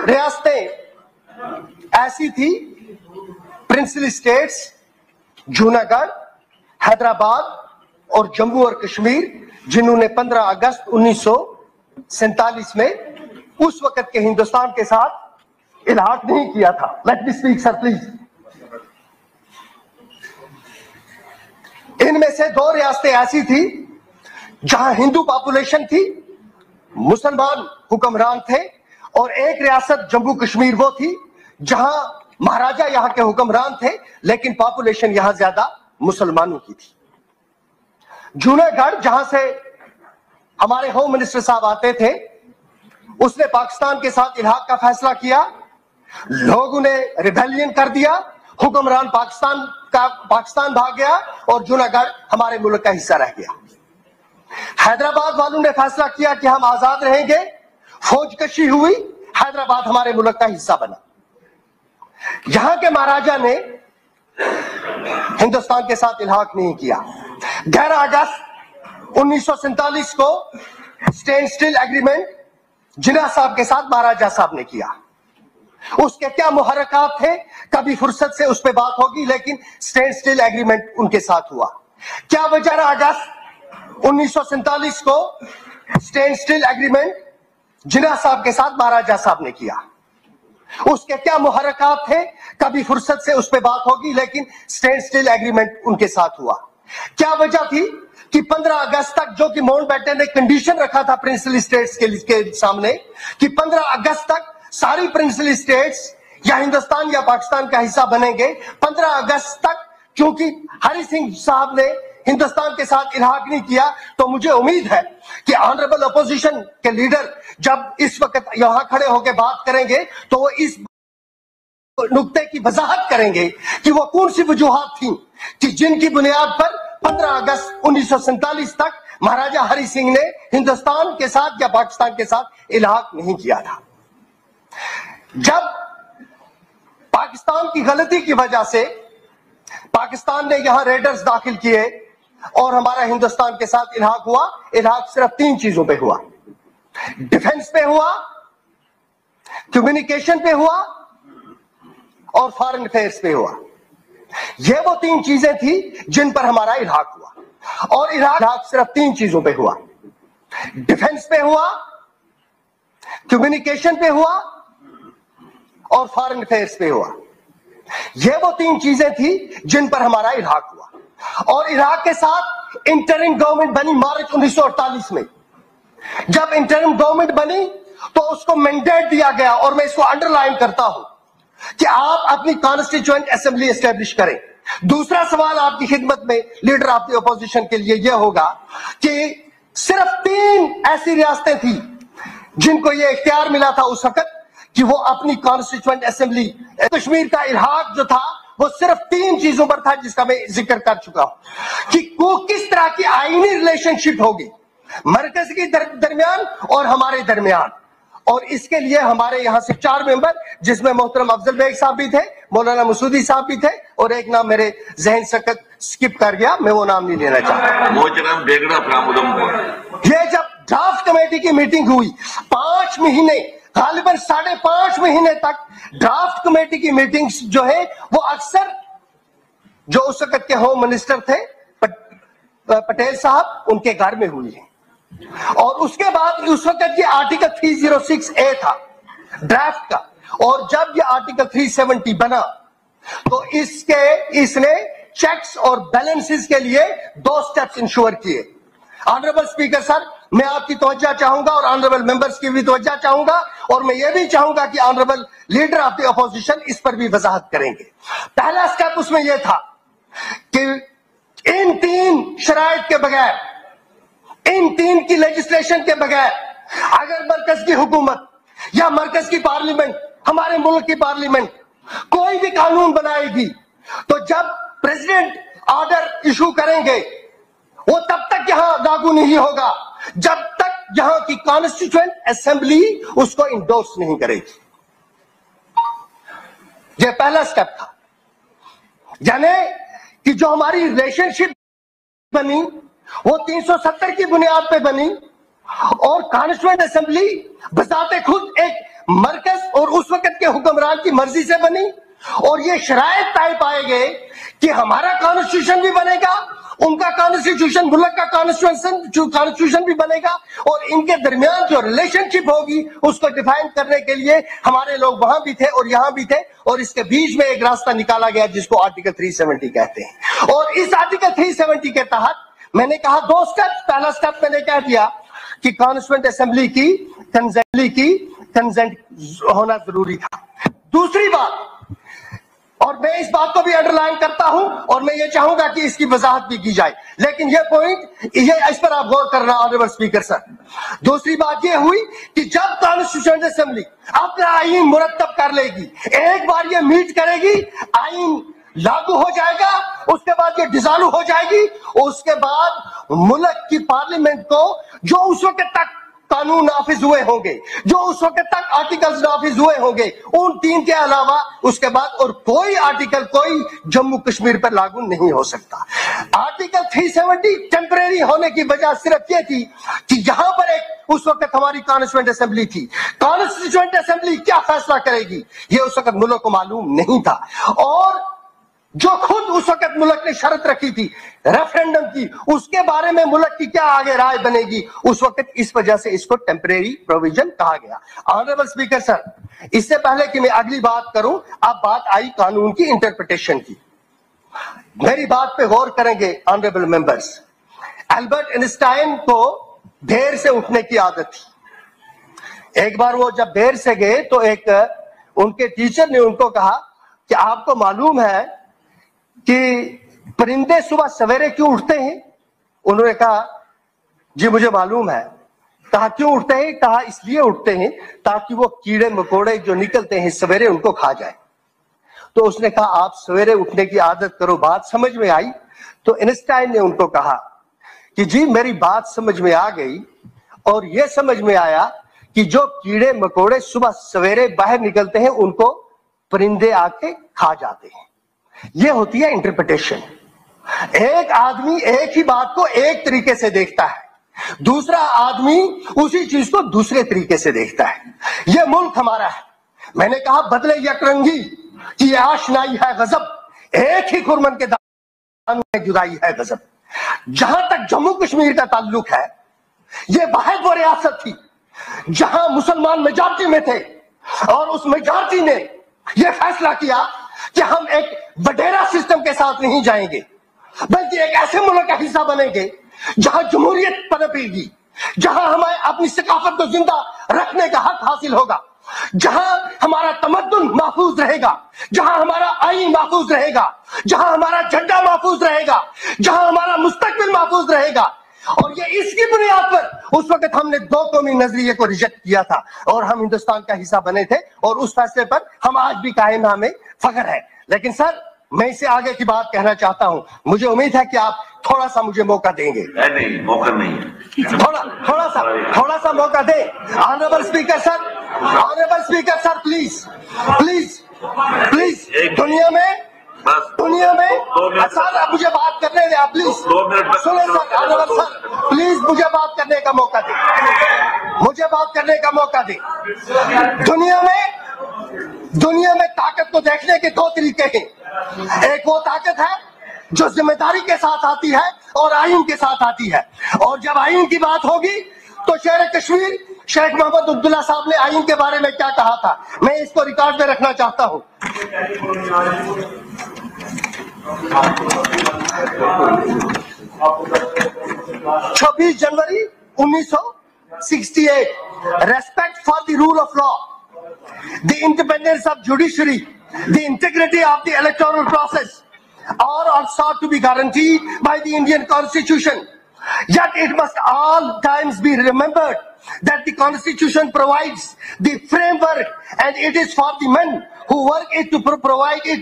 ریاستیں ایسی تھی، پرنسلی اسٹیٹس جوناگڑھ، حیدرآباد اور جموں اور کشمیر، جنہوں نے 15 اگست 1947 میں اس وقت کے ہندوستان کے ساتھ الحاق نہیں کیا تھا. Let me speak sir please. ان میں سے 2 ریاستیں ایسی تھی جہاں ہندو پاپولیشن تھی، مسلمان حکمران تھے، اور ایک ریاست جموں کشمیر وہ تھی جہاں مہاراجا یہاں کے حکمران تھے لیکن پاپولیشن یہاں زیادہ مسلمانوں کی تھی. جوناگڑھ جہاں سے ہمارے ہوم منسٹر صاحب آتے تھے، اس نے پاکستان کے ساتھ الحاق کا فیصلہ کیا، لوگوں نے ریبیلین کر دیا، حکمران پاکستان بھاگ گیا اور جوناگڑھ ہمارے ملک کا حصہ رہ گیا. حیدرآباد والوں نے فیصلہ کیا کہ ہم آزاد رہیں گے، فوج کشی ہوئی، حیدرآباد ہمارے ملک کا حصہ بنا. یہاں کے مہاراجا نے ہندوستان کے ساتھ الحاق نہیں کیا. 11 اگست 1947 کو اسٹینڈ اسٹل ایگریمنٹ جناح صاحب کے ساتھ مہاراجا صاحب نے کیا. اس کے کیا محرکات تھے، کبھی فرصت سے اس پہ بات ہوگی، لیکن اسٹینڈ اسٹل ایگریمنٹ ان کے ساتھ ہوا. کیا 11 اگست 1947 کو اسٹینڈ اسٹل ایگریمنٹ جناح صاحب کے ساتھ مہاراجا صاحب نے کیا. اس کے کیا محرکات تھے، کبھی فرصت سے اس پہ بات ہوگی، لیکن اسٹینڈ اسٹل ایگریمنٹ ان کے ساتھ ہوا. کیا وجہ تھی کہ 15 اگست تک، جو کہ ماؤنٹ بیٹن نے کنڈیشن رکھا تھا پرنسلی اسٹیٹس کے سامنے کہ 15 اگست تک ساری پرنسلی اسٹیٹس یا ہندوستان یا پاکستان کا حصہ بنیں گے. 15 اگست تک کیونکہ ہری سنگھ صاحب نے ہندوستان کے ساتھ الحاق نہیں کیا، تو مجھے امید ہے کہ آنریبل اپوزیشن کے لیڈر جب اس وقت یہاں کھڑے ہو کے بات کریں گے تو وہ اس نقطے کی وضاحت کریں گے کہ وہ کون سی وجوہات تھیں کہ جن کی بنیاد پر 15 اگست 1947 تک مہاراجا ہری سنگھ نے ہندوستان کے ساتھ یا پاکستان کے ساتھ الحاق نہیں کیا تھا. جب پاکستان کی غلطی کی وجہ سے پاکستان نے یہاں ریڈرز داخل کیے اور ہمارا ہندوستان کے ساتھ الحاق ہوا، الحاق صرف 3 چیزوں پہ ہوا: ڈیفنس پہ ہوا، کمیونیکیشن پہ ہوا اور فارن افیئرز پہ ہوا. یہ وہ 3 چیزیں تھی جن پر ہمارا الحاق ہوا، اور الحاق صرف 3 چیزوں پہ ہوا: ڈیفنس پہ ہوا، کمیونیکیشن پہ ہوا اور فارن افیئرز پہ ہوا. یہ وہ 3 چیزیں تھی جن پر ہمارا الحاق ہوا. اور عراق کے ساتھ انٹرم گورنمنٹ بنی مارچ 1948 میں. جب انٹرم گورنمنٹ بنی تو اس کو مینڈیٹ دیا گیا، اور میں اس کو انڈر لائن کرتا ہوں کہ آپ اپنی کانسٹیچوئنٹ اسمبلی اسٹیبلش کریں. دوسرا سوال آپ کی خدمت میں لیڈر آف دی اپوزیشن کے لیے یہ ہوگا کہ صرف 3 ایسی ریاستیں تھیں جن کو یہ اختیار ملا تھا اس وقت کہ وہ اپنی کانسٹیچوئنٹ اسمبلی. کشمیر کا الحاق جو تھا وہ صرف 3 چیزوں پر تھا جس کا میں ذکر کر چکا ہوں کہ وہ کس طرح کی آئینی ریلیشن شپ ہوگی مرکز کے درمیان اور ہمارے درمیان. اور اس کے لیے ہمارے یہاں سے 4 ممبر، جس میں محترم افضل بیگ صاحب بھی تھے، مولانا مسعودی صاحب بھی تھے، اور ایک نام میرے ذہن سے سکپ کر گیا، میں وہ نام نہیں لینا چاہتا. یہ جب ڈرافٹ کمیٹی کی میٹنگ ہوئی 5 مہینے، غالباً 5.5 مہینے تک ڈرافٹ کمیٹی کی میٹنگز جو ہے وہ اکثر جو اس وقت کے ہوم منسٹر تھے پٹیل صاحب ان کے گھر میں ہوئی ہیں. اور اس کے بعد اس وقت یہ آرٹیکل 306A تھا ڈرافٹ کا، اور جب یہ آرٹیکل 370 بنا تو اس نے چیکس اور بیلنسز کے لیے 2 سٹیپس انشور کیے. آنریبل اسپیکر سر، میں آپ کی توجہ چاہوں گا اور آنریبل ممبرز کی بھی توجہ چاہوں گا، اور میں یہ بھی چاہوں گا کہ honourable leader of the opposition اس پر بھی وضاحت کریں گے. پہلا سٹیپ اس میں یہ تھا کہ ان 3 شرائط کے بغیر، ان 3 کی لیجسلیشن کے بغیر اگر مرکز کی حکومت یا مرکز کی پارلیمنٹ، ہمارے ملک کی پارلیمنٹ کوئی بھی قانون بنائے گی تو جب پریزیڈنٹ آرڈر ایشو کریں گے وہ تب تک یہاں لاگو نہیں ہوگا جب تک یہاں کی کانسٹیٹیوئنٹ اسمبلی اس کو انڈورس نہیں کرے گی. یہ پہلا سٹیپ تھا، یعنی کہ جو ہماری ریلیشن شپ بنی وہ 370 کی بنیاد پہ بنی، اور کانسٹیٹیوئنٹ اسمبلی بذات خود ایک مرکز اور उस वक्त के हुक्मरान की मर्जी से बनी, और ये शराइत तय पाए गए कि हमारा कॉन्स्टिट्यूशन भी बनेगा, उनका कॉन्स्टिट्यूशन, मुल्क का कॉन्स्टिट्यूशन भी बनेगा, और इनके दरमियान जो रिलेशनशिप होगी उसको डिफाइन करने के लिए हमारे लोग वहां भी थे और यहां भी थे, और इसके बीच में एक रास्ता निकाला गया जिसको आर्टिकल 370 कहते हैं। और इस आर्टिकल 370 के तहत मैंने कहा 2 स्टेप। पहला स्टेप मैंने कह दिया कि कॉन्स्टिट्यूएंट असेंबली की कंसेंट होना जरूरी था। दूसरी बात, और मैं इस बात को भी अंडरलाइन करता हूं और मैं ये चाहूंगा कि इसकी वजाहत भी की जाए, लेकिन ये पॉइंट, ये इस पर आप गौर करना ऑनरेबल स्पीकर सर। दूसरी बात ये हुई कि जब कॉन्स्टिट्यूएंट असेंबली अपना आईन मुरतब कर लेगी, एक बार ये मीट करेगी, आईन लागू हो जाएगा, उसके बाद ये डिसॉल्व हो जाएगी, उसके बाद मुल्क की पार्लियामेंट को जो उस वक्त तक कानून नाफिज हुए होंगे, जो उस वक्त तक आर्टिकल्स नाफिज हुए होंगे, उन 3 के अलावा उसके बाद और कोई आर्टिकल कोई जम्मू कश्मीर पर लागू नहीं हो सकता। आर्टिकल 370 टेम्परेरी होने की वजह सिर्फ ये थी कि यहां पर एक उस वक्त हमारी कॉन्स्टिट्यूएंट असेंबली थी। कॉन्स्टिट्यूएंट असेंबली क्या फैसला करेगी ये उस वक्त मुल्क को मालूम नहीं था, और जो खुद उस वक्त मुल्क ने शर्त रखी थी रेफरेंडम की, उसके बारे में मुल्क की क्या आगे राय बनेगी उस वक्त, इस वजह से इसको टेम्परेरी प्रोविजन कहा गया। ऑनरेबल स्पीकर सर, इससे पहले कि मैं अगली बात करूं, अब बात आई कानून की इंटरप्रिटेशन की। मेरी बात पे गौर करेंगे ऑनरेबल मेंबर्स। एल्बर्ट आइंस्टाइन को देर से उठने की आदत थी। एक बार वो जब देर से गए तो एक उनके टीचर ने उनको कहा कि आपको मालूम है कि परिंदे सुबह सवेरे क्यों उठते हैं? उन्होंने कहा जी मुझे मालूम है। कहा क्यों उठते हैं? कहा इसलिए उठते हैं ताकि वो कीड़े मकोड़े जो निकलते हैं सवेरे उनको खा जाए। तो उसने कहा आप सवेरे उठने की आदत करो। बात समझ में आई? तो आइंस्टाइन ने उनको कहा कि जी मेरी बात समझ में आ गई, और यह समझ में आया कि जो कीड़े मकोड़े सुबह सवेरे बाहर निकलते हैं उनको परिंदे आके खा जाते हैं। यह होती है इंटरप्रिटेशन। एक आदमी एक ही बात को एक तरीके से देखता है, दूसरा आदमी उसी चीज को दूसरे तरीके से देखता है। यह मुल्क हमारा है। मैंने कहा बदले यकरंगी की आशनाई है गजब, एक ही खुरमन के दामन में जुदाई है गजब। जहां तक जम्मू कश्मीर का ताल्लुक है, यह वाहिद वो रियासत थी जहां मुसलमान मेजॉरिटी में थे, और उस मेजॉरिटी ने यह फैसला किया कि हम एक वडेरा सिस्टम के साथ नहीं जाएंगे, बल्कि एक ऐसे मुल्क का हिस्सा बनेंगे जहां जमहूरियत पनपेगी, जहां हमें अपनी सकाफत को जिंदा रखने का हक हासिल होगा, जहां हमारा तमद्दुन महफूज रहेगा, जहां हमारा आईन महफूज रहेगा, जहां हमारा झंडा महफूज रहेगा, जहां हमारा मुस्तकबिल महफूज रहेगा। और ये इसकी बुनियाद पर उस वक्त हमने 2 कौमी नजरिए को रिजेक्ट किया था और हम हिंदुस्तान का हिस्सा बने थे, और उस फैसले पर हम आज भी कायम, हमें फख्र है। लेकिन सर मैं इससे आगे की बात कहना चाहता हूं। मुझे उम्मीद है कि आप थोड़ा सा मुझे मौका देंगे। नहीं, मौका नहीं है। थोड़ा सा मौका दे honourable speaker sir. Honourable speaker sir please please please, दुनिया में सर मुझे बात करने दे, प्लीज सुने सर। ऑनरेबल सर प्लीज मुझे बात करने का मौका दे, मुझे बात करने का मौका दे। दुनिया में ताकत को देखने के 2 तरीके हैं। एक वो ताकत है जो जिम्मेदारी के साथ आती है और आईन के साथ आती है, और जब आईन की बात होगी तो शेर कश्मीर शेख मोहम्मद अब्दुल्ला साहब ने आईन के बारे में क्या कहा था, मैं इसको रिकॉर्ड में रखना चाहता हूं। 26 जनवरी 1968, respect for the rule of law, the independence of judiciary, the integrity of the electoral process are all sought to be guaranteed by the Indian Constitution. Yet it must all times be remembered that the Constitution provides the framework and it is for the men who work it to provide it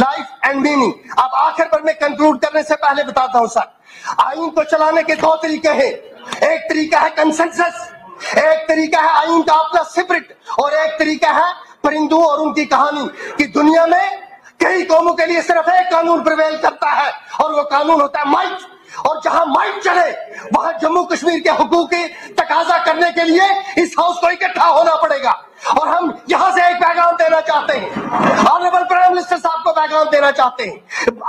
life and meaning. अब आखिर पर मैं conclude करने से पहले बताता हूं sir, आईन को चलाने के 2 तरीके हैं। एक तरीका है कंसेंसस, एक तरीका है आईन का अपना स्पिरिट, और एक तरीका है परिंदों और उनकी कहानी कि दुनिया में कई कौमों के लिए सिर्फ एक कानून प्रिवेल करता है, और वो कानून होता है माइट। और जहां माइट चले वहां जम्मू कश्मीर के हुकूक की तकाजा करने के लिए इस हाउस को इकट्ठा होना पड़ेगा। और हम यहां से एक ऑनरेबल प्राइम मिनिस्टर साहब को पैगाम देना चाहते हैं,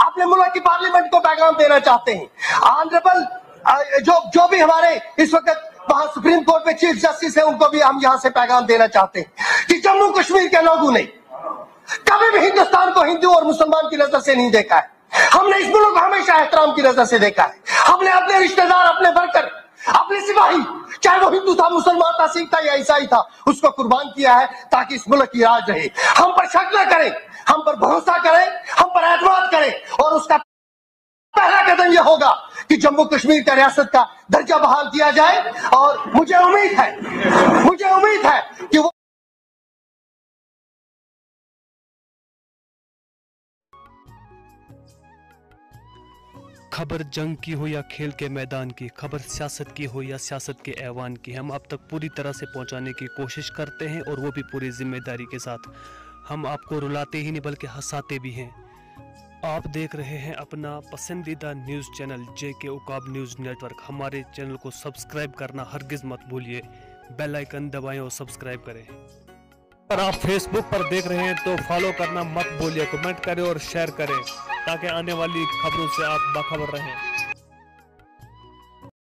अपने मुल्क की पार्लियामेंट को पैगाम देना चाहते हैं। ऑनरेबल जो भी हमारे इस वक्त वहां सुप्रीम कोर्ट में चीफ जस्टिस है, उनको भी हम यहां से पैगाम देना चाहते हैं कि जम्मू कश्मीर के लोगों ने कभी भी हिंदुस्तान को हिंदू और मुसलमान की नजर से नहीं देखा है। हमने इस मुल्क को हमेशा एहतराम की नजर से देखा है। हमने अपने रिश्तेदार, अपने वर्कर, अपने सिपाही, चाहे वो हिंदू था, मुसलमान था, सिख था या ईसाई था, उसको कुर्बान किया है ताकि इस मुल्क की राज रहे। हम पर शक न करें, हम पर भरोसा करें, हम पर एतमाद करें और उसका पहला कदम यह होगा कि जम्मू कश्मीर का रियासत का दर्जा बहाल किया जाए। और मुझे उम्मीद है कि वो खबर जंग की हो या खेल के मैदान की, खबर सियासत की हो या सियासत के ऐवान की, हम अब तक पूरी तरह से पहुंचाने की कोशिश करते हैं और वो भी पूरी जिम्मेदारी के साथ। हम आपको रुलाते ही नहीं बल्कि हंसाते भी हैं। आप देख रहे हैं अपना पसंदीदा news channel JK Uqab news network. हमारे चैनल को सब्सक्राइब करना हरगिज़ मत भूलिए, बेल आइकन दबाएं और सब्सक्राइब करें। अगर आप फेसबुक पर देख रहे हैं तो फॉलो करना मत भूलिए, कमेंट करें और शेयर करें ताकि आने वाली खबरों से आप बाखबर रहें।